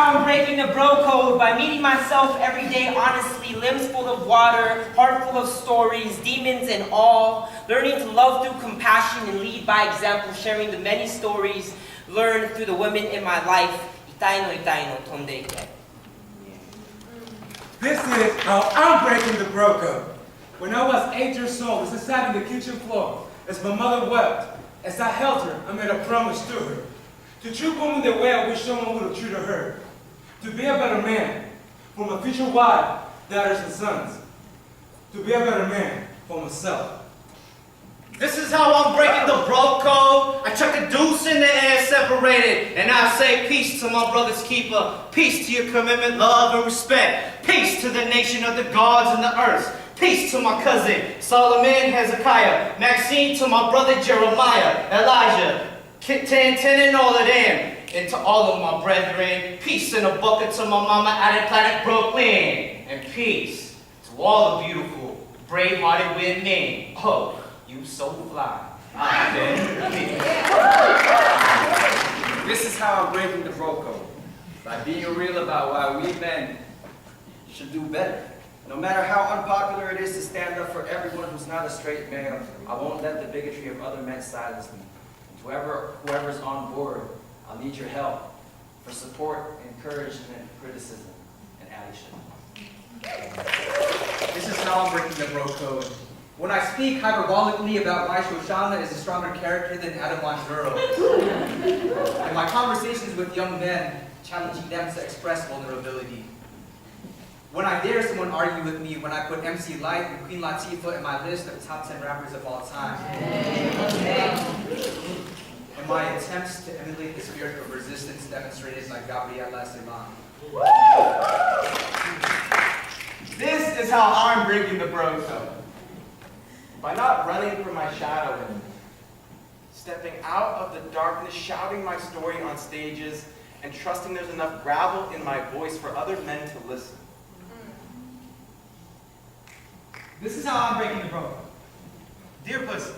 how I'm breaking the bro code, by meeting myself every day honestly, limbs full of water, heart full of stories, demons and all, learning to love through compassion and lead by example, sharing the many stories learned through the women in my life. Itai no tonde ike. This is how I'm breaking the bro code. When I was 8 years old, as I sat on the kitchen floor, as my mother wept, as I held her, I made a promise to her. To treat women the way I wish someone would have treated her. To be a better man for my future wife, daughters, and sons. To be a better man for myself. This is how I'm breaking the bro code. I chuck a deuce in the air separated, and I say peace to my brother's keeper. Peace to your commitment, love, and respect. Peace to the nation of the gods and the earth. Peace to my cousin, Solomon Hezekiah. Maxine to my brother Jeremiah, Elijah, Ten and all of them. And to all of my brethren. Peace in a bucket to my mama out in planet Brooklyn. And peace to all the beautiful, brave-hearted women. Oh, you so fly. This is how I'm breaking the bro code. By being real about why we men should do better. No matter how unpopular it is to stand up for everyone who's not a straight male, I won't let the bigotry of other men silence me. And whoever's on board, I'll need your help for support, encouragement, criticism, and allyship. This is how I'm breaking the bro code. When I speak hyperbolically about why Shoshana is a stronger character than Adam Wanjuro. In my conversations with young men, challenging them to express vulnerability. When I dare someone argue with me, when I put MC Lyte and Queen Latifah in my list of top 10 rappers of all time. In my attempts to emulate the spirit of resistance demonstrated by Gabriela Siman. This is how I'm breaking the bro code. By not running from my shadow and stepping out of the darkness, shouting my story on stages, and trusting there's enough gravel in my voice for other men to listen. This is how I'm breaking the bro code. Dear Pussy,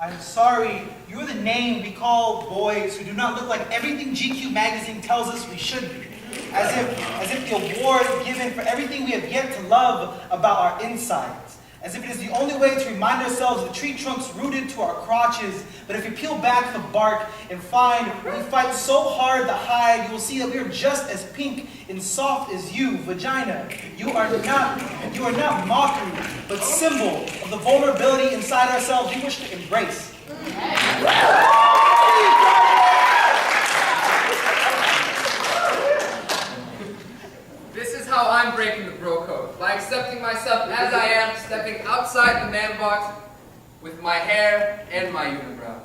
I'm sorry you're the name we call boys who do not look like everything GQ magazine tells us we should be. As if the award given for everything we have yet to love about our insides. As if it is the only way to remind ourselves of the tree trunks rooted to our crotches. But if you peel back the bark and find we fight so hard to hide, you will see that we are just as pink and soft as you, vagina. You are not mockery, but symbol of the vulnerability inside ourselves we wish to embrace. This is how I'm breaking the bro code, by accepting myself as I am, stepping outside the man box with my hair and my unibrow.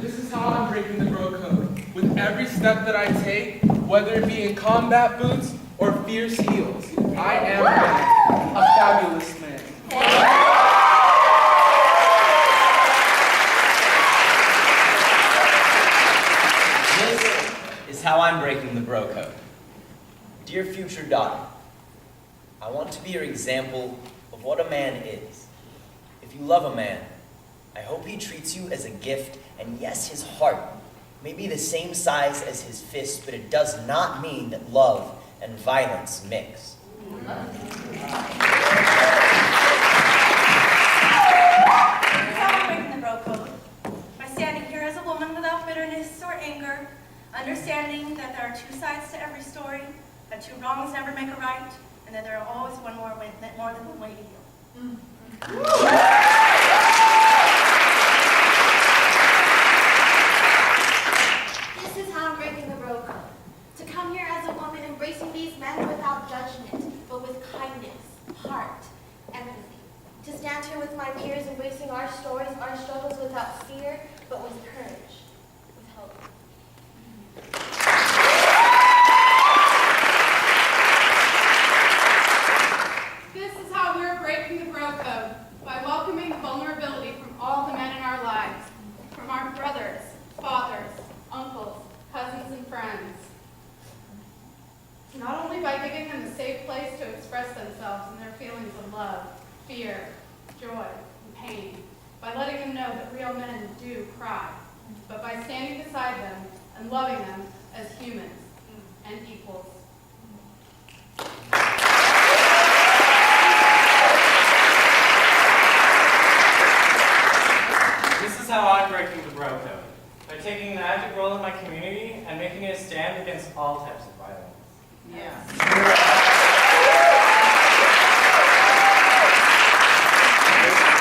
This is how I'm breaking the bro code. With every step that I take, whether it be in combat boots or fierce heels, I am a fabulous man. This is how I'm breaking the bro code. Dear future daughter, I want to be your example of what a man is. If you love a man, I hope he treats you as a gift, and yes, his heart may be the same size as his fist, but it does not mean that love and violence mix. This is how I'm breaking the bro code. By standing here as a woman without bitterness or anger, understanding that there are two sides to every story, that two wrongs never make a right, and that there are always more than one way to heal. This is how I'm breaking the bro code. To come here as a woman, embracing these men without judgment, but with kindness, heart, empathy. To stand here with my peers, embracing our stories, our struggles without fear, but with courage, with hope. This is how we're breaking the bro code, by welcoming vulnerability from all the men in our lives, from our brothers, fathers, uncles, cousins, and friends. Not only by giving them a safe place to express themselves and their feelings of love, fear, joy, and pain, by letting them know that real men do cry, but by standing beside them and loving them as humans and equals. This is how I'm breaking the bro code, by taking an active role in my community and making a stand against all types of violence. This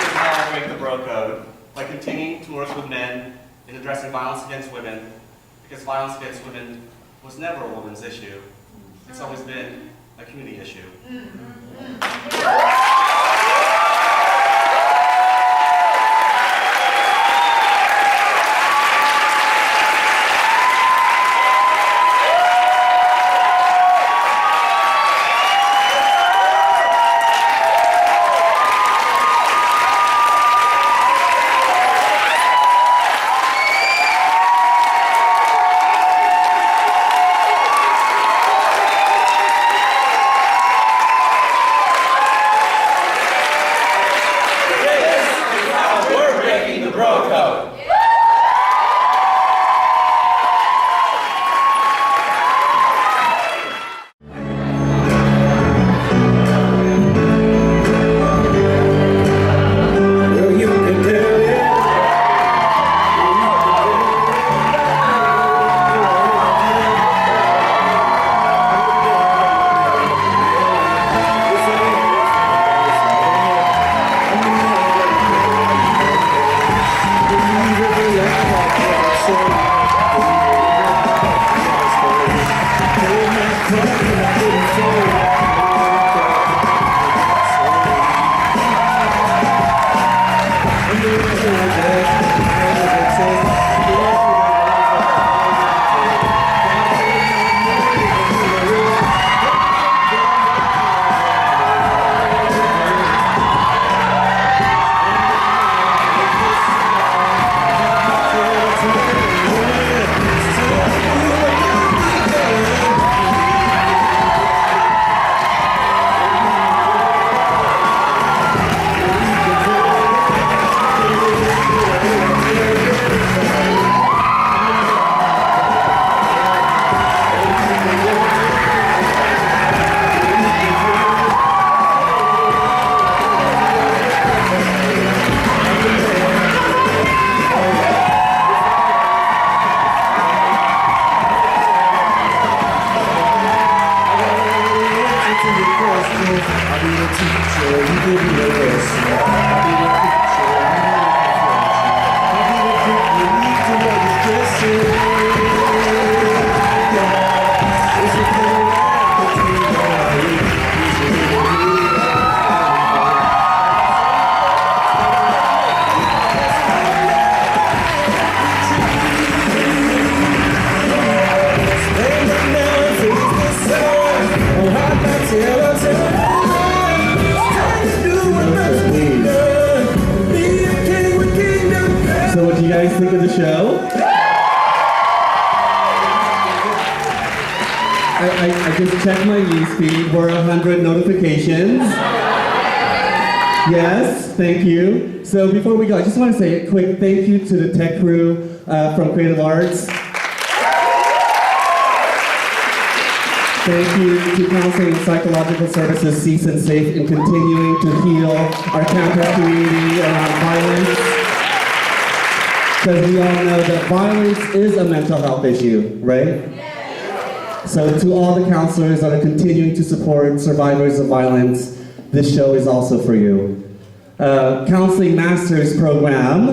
is how I break the bro code, by continuing to work with men in addressing violence against women, because violence against women was never a woman's issue. It's always been a community issue. So what do you guys think of the show? I just checked my newsfeed. We're 100 notifications. Yes, thank you. So before we go, I just want to say a quick thank you to the tech crew from Creative Arts. Thank you to Counseling and Psychological Services Cease and Safe in continuing to heal our campus community around violence. Because we all know that violence is a mental health issue, right? So to all the counselors that are continuing to support survivors of violence, this show is also for you. Counseling Masters Program.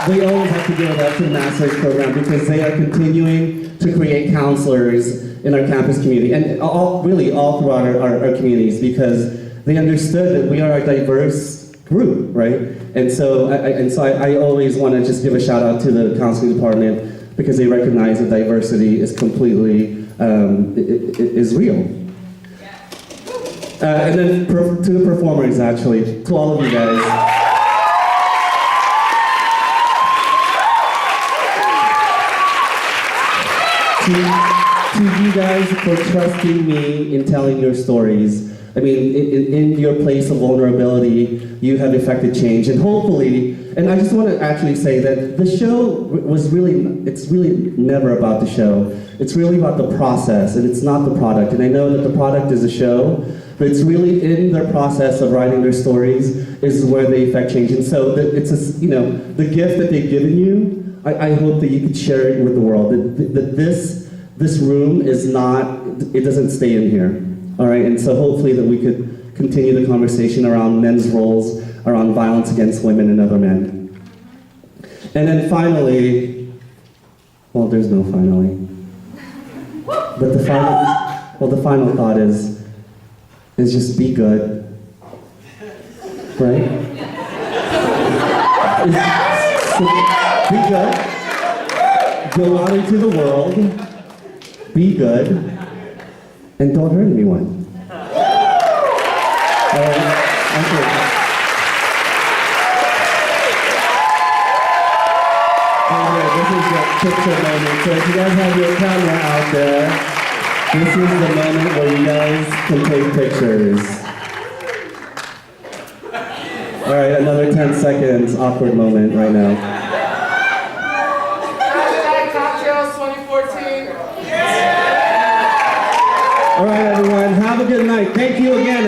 They always have to give it up to the Masters Program because they are continuing to create counselors in our campus community and really all throughout our communities because they understood that we are a diverse group, right? And so I always want to just give a shout out to the counseling department because they recognize that diversity is completely, is real. And then to the performers, actually, to all of you guys. To you guys for trusting me in telling your stories. I mean, in your place of vulnerability, you have effected change. And hopefully, and I just want to actually say that the show was it's really never about the show. It's really about the process, and it's not the product. And I know that the product is a show, but it's really in their process of writing their stories is where they effect change. And so it's the gift that they've given you, I hope that you could share it with the world. That this room is not, it doesn't stay in here. All right, and so hopefully that we could continue the conversation around men's roles, around violence against women and other men. And then finally, well, there's no finally. But the final thought is just be good, right? Be good, go out into the world, be good, and don't hurt anyone. This is the picture moment. So if you guys have your camera out there, this is the moment where you guys can take pictures. All right, another 10 seconds, awkward moment right now. Cocktales 2014. All right, everyone, have a good night. Thank you again.